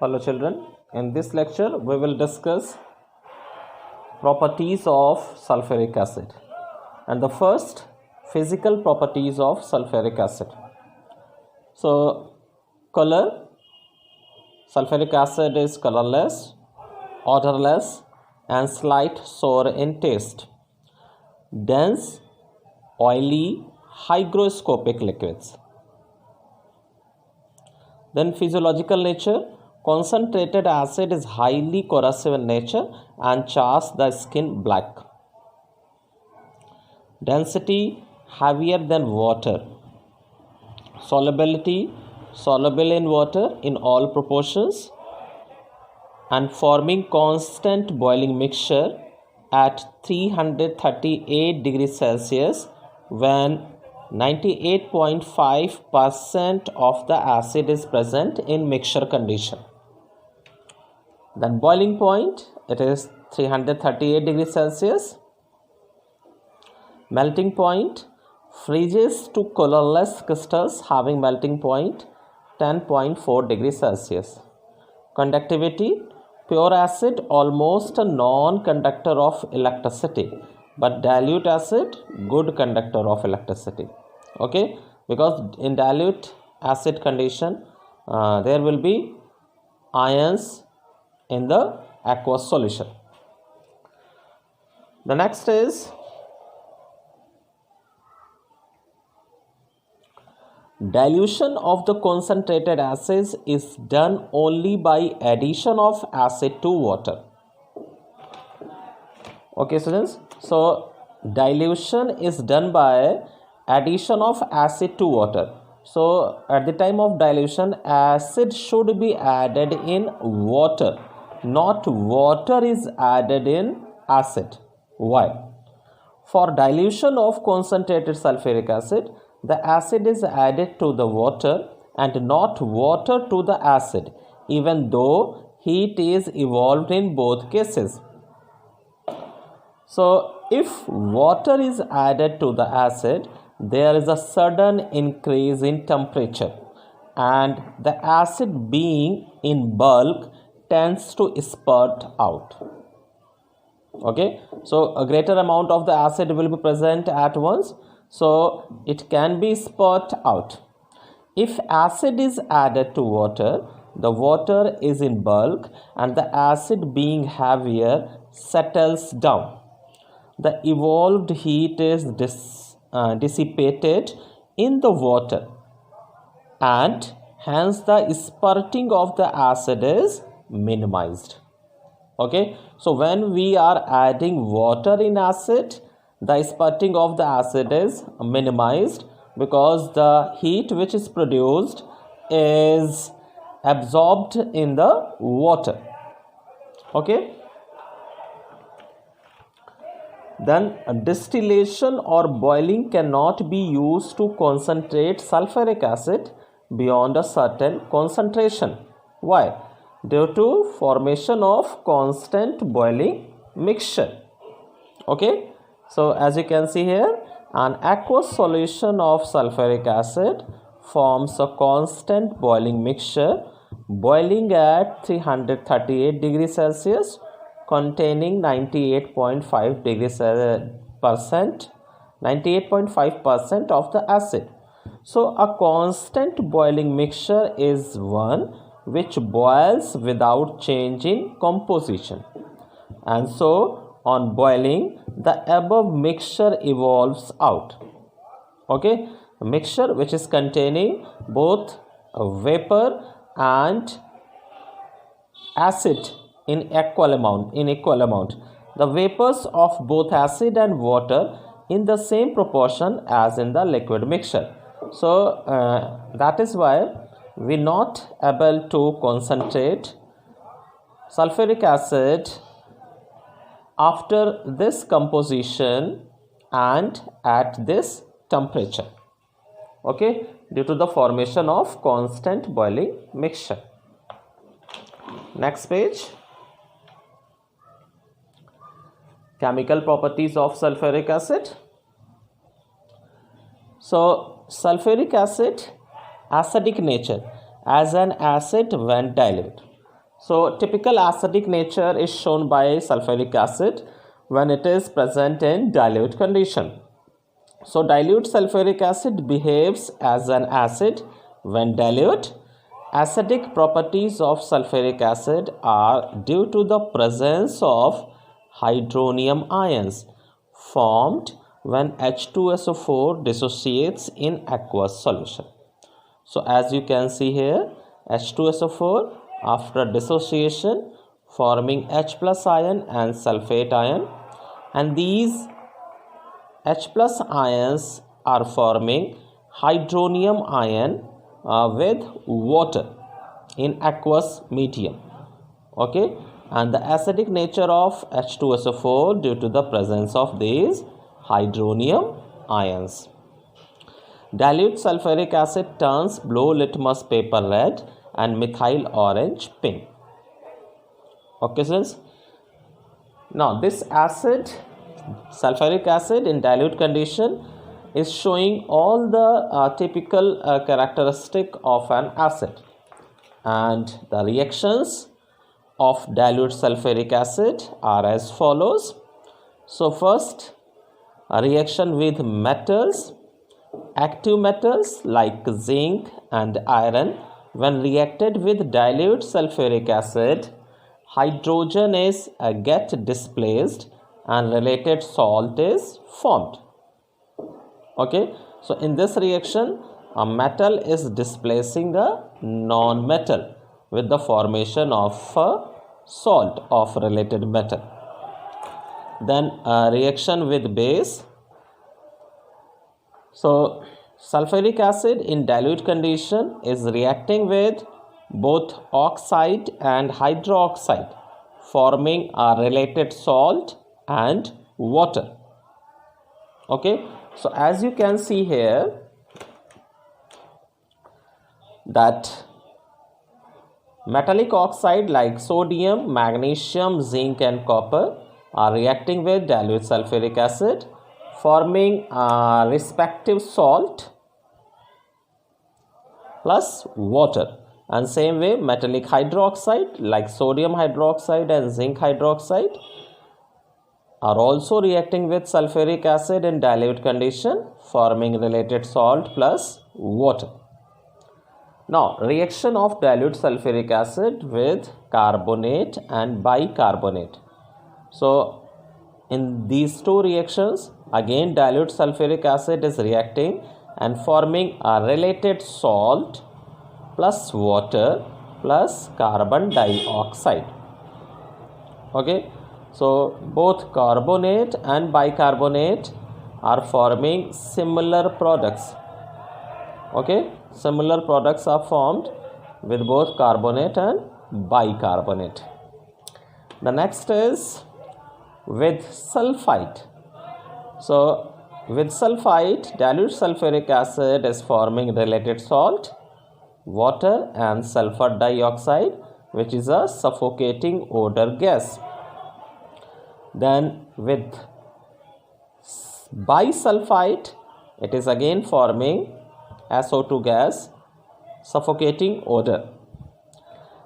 Hello children, in this lecture we will discuss properties of sulfuric acid, and the first, physical properties of sulfuric acid. So color, sulfuric acid is colorless, odorless and slight sour in taste. Dense, oily, hygroscopic liquids. Then physiological nature, concentrated acid is highly corrosive in nature and chars the skin black. Density, heavier than water. Solubility, soluble in water in all proportions and forming constant boiling mixture at 338 degrees Celsius when 98.5% of the acid is present in mixture condition. Then boiling point, it is 338 degrees Celsius. Melting point, freezes to colorless crystals having melting point 10.4 degrees Celsius. Conductivity, pure acid almost a non-conductor of electricity, but dilute acid good conductor of electricity. Okay, because in dilute acid condition there will be ions in the aqueous solution. The next is dilution of the concentrated acids is done only by addition of acid to water. Okay students, so dilution is done by addition of acid to water. So at the time of dilution, acid should be added in water, not water is added in acid. Why? For dilution of concentrated sulfuric acid, the acid is added to the water and not water to the acid, even though heat is evolved in both cases. So if water is added to the acid, there is a sudden increase in temperature and the acid being in bulk tends to spurt out. Okay, so a greater amount of the acid will be present at once, so it can be spurt out. If acid is added to water, the water is in bulk and the acid being heavier settles down. The evolved heat is dissipated in the water and hence the spurting of the acid is minimized. Okay, so when we are adding water in acid, the spurting of the acid is minimized because the heat which is produced is absorbed in the water. Okay, then distillation or boiling cannot be used to concentrate sulfuric acid beyond a certain concentration. Why? Due to formation of constant boiling mixture. Okay, so as you can see here, an aqueous solution of sulfuric acid forms a constant boiling mixture boiling at 338 degrees Celsius containing 98.5% of the acid. So a constant boiling mixture is one which boils without change in composition, and so on boiling the above mixture evolves out. Okay, a mixture which is containing both a vapor and acid in equal amount. The vapors of both acid and water in the same proportion as in the liquid mixture. So that is why we not able to concentrate sulfuric acid after this composition and at this temperature. Okay, due to the formation of constant boiling mixture. Next page. Chemical properties of sulfuric acid. So sulfuric acid, acidic nature as an acid when dilute. So typical acidic nature is shown by sulfuric acid when it is present in dilute condition. So dilute sulfuric acid behaves as an acid when dilute. Acidic properties of sulfuric acid are due to the presence of hydronium ions formed when H2SO4 dissociates in aqueous solution. So as you can see here, H2SO4 after dissociation forming H plus ion and sulfate ion, and these H plus ions are forming hydronium ion with water in aqueous medium. Okay, and the acidic nature of H2SO4 due to the presence of these hydronium ions. Dilute sulfuric acid turns blue litmus paper red and methyl orange pink. Okay, students. Now this acid, sulfuric acid in dilute condition, is showing all the typical characteristic of an acid, and the reactions of dilute sulfuric acid are as follows. So first, a reaction with metals. Active metals like zinc and iron, when reacted with dilute sulfuric acid, hydrogen is get displaced and related salt is formed. Okay, so in this reaction, a metal is displacing a non-metal with the formation of a salt of related metal. Then a reaction with base. So sulfuric acid in dilute condition is reacting with both oxide and hydroxide, forming a related salt and water. Okay, so as you can see here, that metallic oxide like sodium, magnesium, zinc and copper are reacting with dilute sulfuric acid, forming a respective salt plus water. And same way, metallic hydroxide like sodium hydroxide and zinc hydroxide are also reacting with sulfuric acid in dilute condition, forming related salt plus water. Now, reaction of dilute sulfuric acid with carbonate and bicarbonate. So in these two reactions, again dilute sulfuric acid is reacting and forming a related salt plus water plus carbon dioxide. Okay, so both carbonate and bicarbonate are forming similar products. Okay, similar products are formed with both carbonate and bicarbonate. The next is with sulfite. So with sulfite, dilute sulfuric acid is forming related salt, water and sulfur dioxide, which is a suffocating odor gas. Then with bisulfite, it is again forming SO2 gas, suffocating odor.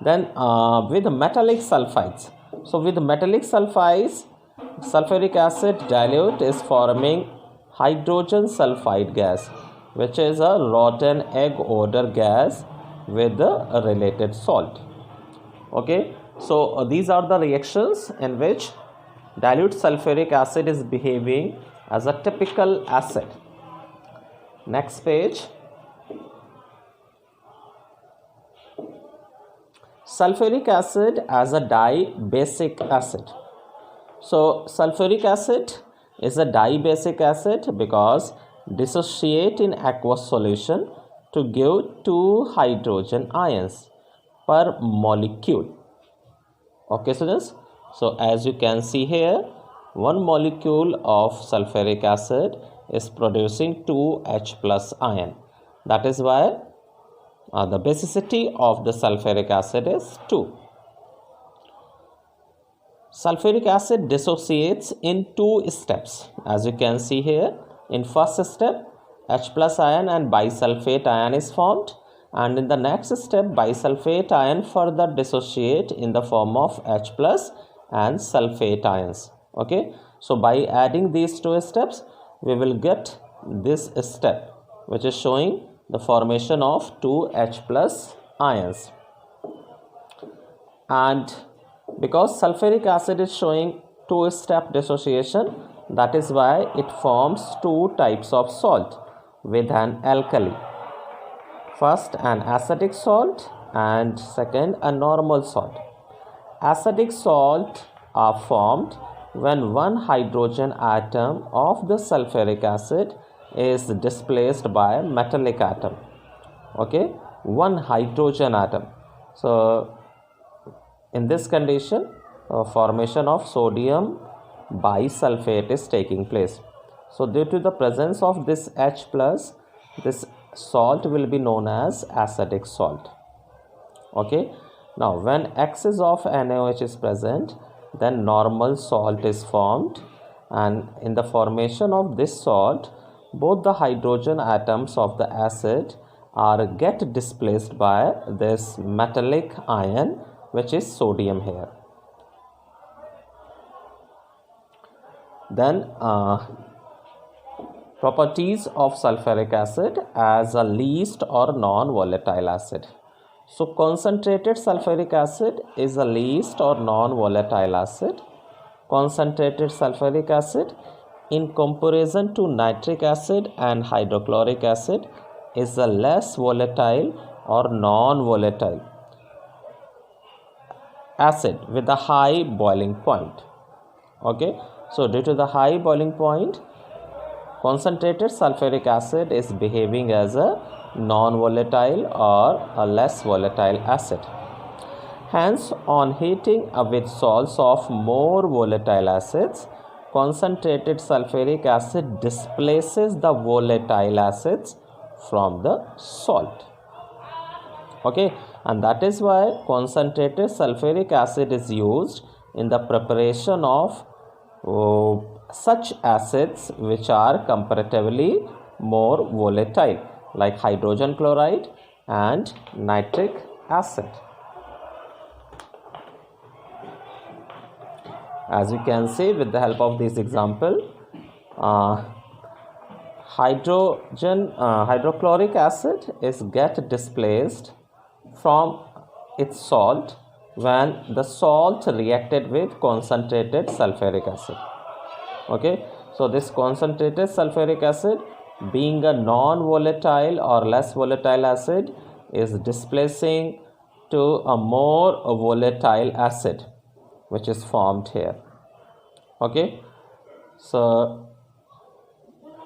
Then with metallic sulfides. So with metallic sulfides, sulfuric acid dilute is forming hydrogen sulfide gas, which is a rotten egg odor gas with a related salt. Okay, so these are the reactions in which dilute sulfuric acid is behaving as a typical acid. Next page. Sulfuric acid as a dibasic acid. So sulfuric acid is a dibasic acid because dissociate in aqueous solution to give 2 hydrogen ions per molecule. Okay, students. So as you can see here, 1 molecule of sulfuric acid is producing 2 H plus ion. That is why the basicity of the sulfuric acid is 2. Sulfuric acid dissociates in 2 steps. As you can see here, in first step, H plus ion and bisulfate ion is formed, and in the next step bisulfate ion further dissociate in the form of H plus and sulfate ions. Okay, so by adding these two steps we will get this step which is showing the formation of two H plus ions. And because sulfuric acid is showing two-step dissociation, that is why it forms two types of salt with an alkali. First an acidic salt and second a normal salt. Acidic salt are formed when one hydrogen atom of the sulfuric acid is displaced by metallic atom. Okay, one hydrogen atom. So in this condition formation of sodium bisulfate is taking place. So due to the presence of this H plus, this salt will be known as acidic salt. Okay, now when excess of NaOH is present, then normal salt is formed, and in the formation of this salt both the hydrogen atoms of the acid are get displaced by this metallic ion which is sodium here. Then properties of sulfuric acid as a least or non-volatile acid. So concentrated sulfuric acid is a least or non-volatile acid. Concentrated sulfuric acid in comparison to nitric acid and hydrochloric acid is a less volatile or non-volatile acid with a high boiling point. Okay, so due to the high boiling point, concentrated sulfuric acid is behaving as a non-volatile or a less volatile acid. Hence, on heating with salts of more volatile acids, concentrated sulfuric acid displaces the volatile acids from the salt. Okay, and that is why concentrated sulfuric acid is used in the preparation of such acids which are comparatively more volatile, like hydrogen chloride and nitric acid. As you can see with the help of this example, hydrochloric acid is get displaced from its salt when the salt reacted with concentrated sulfuric acid. Okay, so this concentrated sulfuric acid being a non-volatile or less volatile acid is displacing to a more volatile acid which is formed here. Okay, so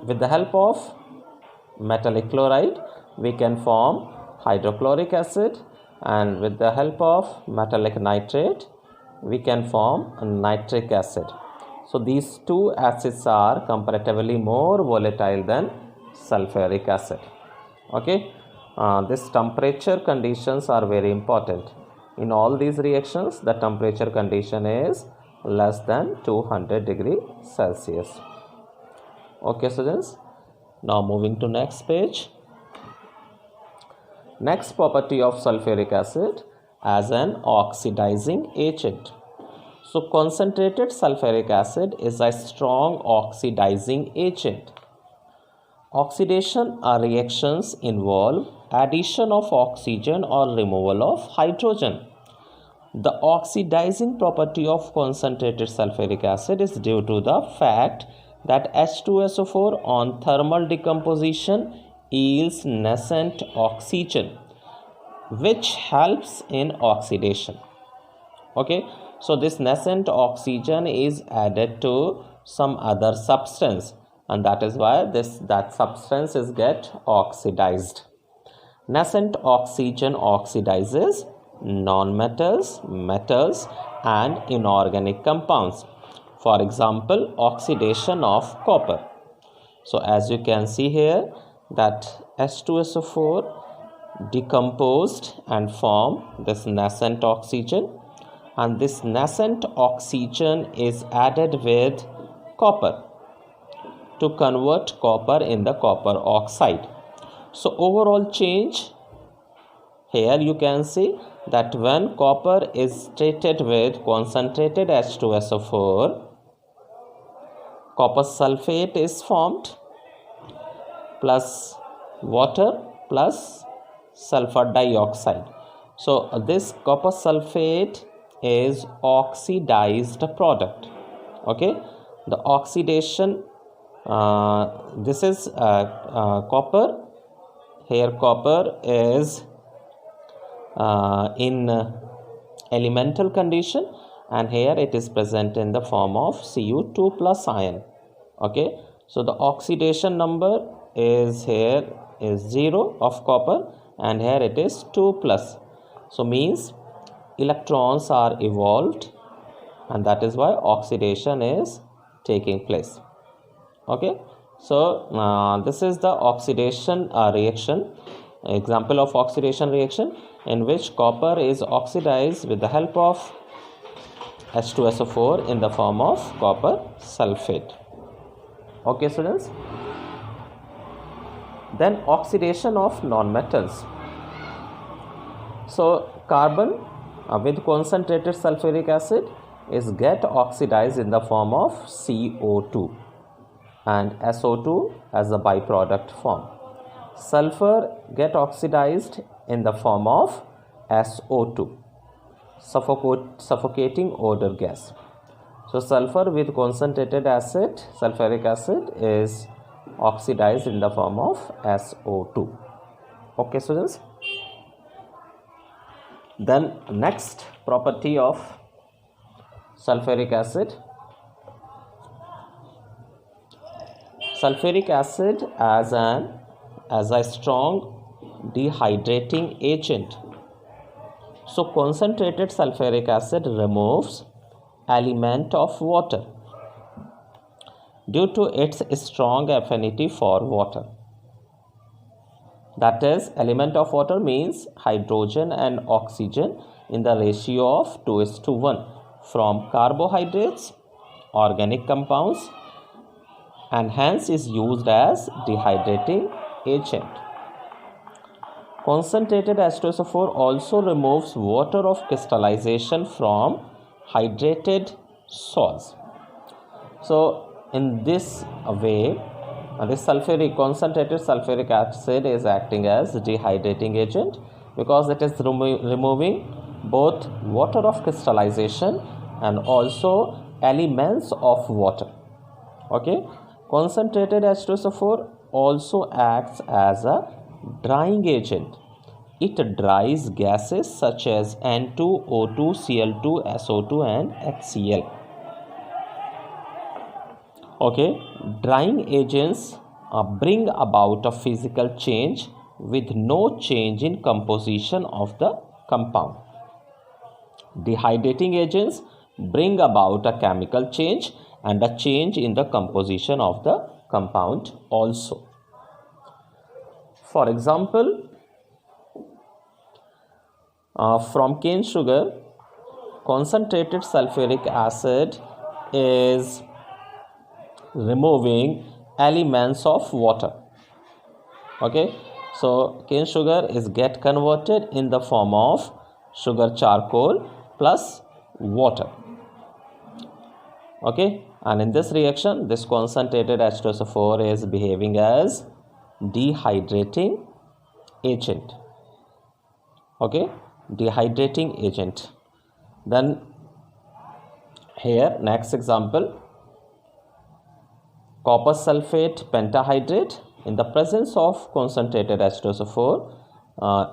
with the help of metallic chloride we can form hydrochloric acid, and with the help of metallic nitrate we can form nitric acid. So these two acids are comparatively more volatile than sulfuric acid. Okay, this temperature conditions are very important. In all these reactions the temperature condition is less than 200 degrees Celsius. Okay students, now moving to next page. Next property of sulfuric acid as an oxidizing agent. So concentrated sulfuric acid is a strong oxidizing agent. Oxidation are reactions involve addition of oxygen or removal of hydrogen. The oxidizing property of concentrated sulfuric acid is due to the fact that H2SO4 on thermal decomposition yields nascent oxygen which helps in oxidation. Okay, so this nascent oxygen is added to some other substance, and that is why that substance is get oxidized. Nascent oxygen oxidizes non-metals, metals and inorganic compounds. For example, oxidation of copper. So as you can see here that H2SO4 decomposed and form this nascent oxygen, and this nascent oxygen is added with copper to convert copper in the copper oxide. So overall change Here you can see that when copper is treated with concentrated H2SO4, copper sulfate is formed plus water plus sulfur dioxide. So this copper sulfate is oxidized product. Okay, the oxidation, this is copper. Here copper is in elemental condition, and here it is present in the form of Cu2 plus ion. Okay, so the oxidation number is here is 0 of copper, and here it is 2 plus. So means electrons are evolved, and that is why oxidation is taking place. Okay, so this is the oxidation reaction, example of oxidation reaction in which copper is oxidized with the help of H2SO4 in the form of copper sulfate. Okay students, then oxidation of nonmetals. So carbon with concentrated sulfuric acid is get oxidized in the form of CO2 and SO2 as a byproduct form. Sulfur get oxidized in the form of SO2, suffocating odor gas. So sulfur with concentrated acid, sulfuric acid, is oxidized in the form of SO2. Okay students, then next property of sulfuric acid. Sulfuric acid as a strong dehydrating agent. So concentrated sulfuric acid removes element of water due to its strong affinity for water. That is, element of water means hydrogen and oxygen in the ratio of 2:1 from carbohydrates, organic compounds, and hence is used as dehydrating agent. Concentrated H2SO4 also removes water of crystallization from hydrated salts. So in this way, this concentrated sulfuric acid is acting as dehydrating agent because it is removing both water of crystallization and also elements of water. Okay, concentrated H2SO4 also acts as a drying agent. It dries gases such as N2, O2, Cl2, SO2 and HCl. Okay, drying agents bring about a physical change with no change in composition of the compound. Dehydrating agents bring about a chemical change and a change in the composition of the compound also. For example, from cane sugar, concentrated sulfuric acid is removing elements of water. Okay, so cane sugar is get converted in the form of sugar charcoal plus water. Okay, and in this reaction, this concentrated H2SO4 is behaving as dehydrating agent. Okay, dehydrating agent. Then here next example, copper sulfate pentahydrate in the presence of concentrated H2SO4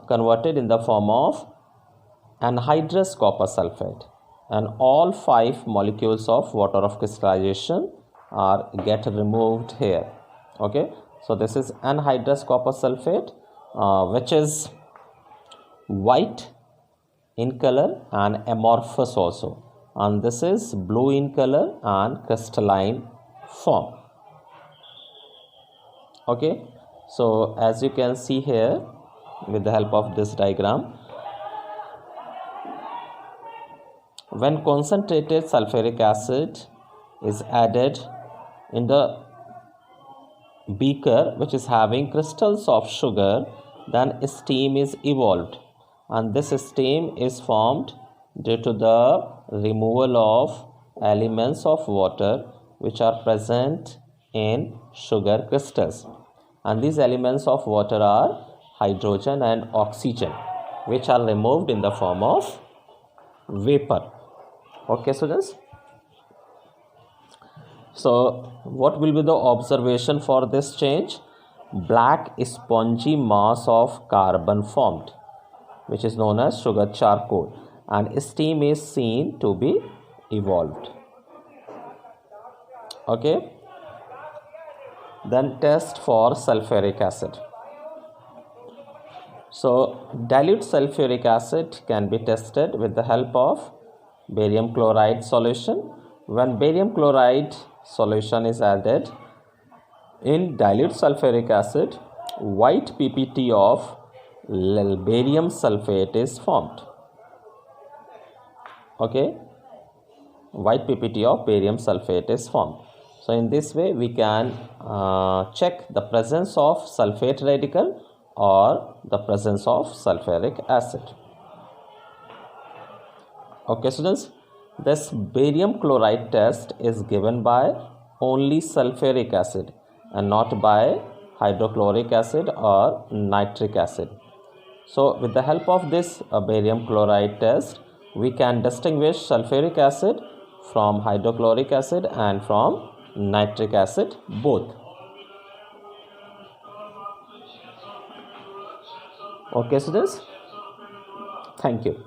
converted in the form of anhydrous copper sulfate, and all 5 molecules of water of crystallization are get removed here. Okay, so this is anhydrous copper sulfate which is white in color and amorphous also, and this is blue in color and crystalline form. Okay, so as you can see here with the help of this diagram, when concentrated sulfuric acid is added in the beaker which is having crystals of sugar, then steam is evolved, and this steam is formed due to the removal of elements of water which are present in sugar crystals, and these elements of water are hydrogen and oxygen, which are removed in the form of vapor. Okay, students. So what will be the observation for this change? Black spongy mass of carbon formed, which is known as sugar charcoal, and steam is seen to be evolved. Okay. Then test for sulfuric acid. So dilute sulfuric acid can be tested with the help of barium chloride solution. When barium chloride solution is added in dilute sulfuric acid, white PPT of barium sulfate is formed. Okay, white PPT of barium sulfate is formed. So in this way we can check the presence of sulfate radical or the presence of sulfuric acid. Okay, students, this barium chloride test is given by only sulfuric acid and not by hydrochloric acid or nitric acid. So with the help of this barium chloride test, we can distinguish sulfuric acid from hydrochloric acid and from nitric acid both. Okay, students, thank you.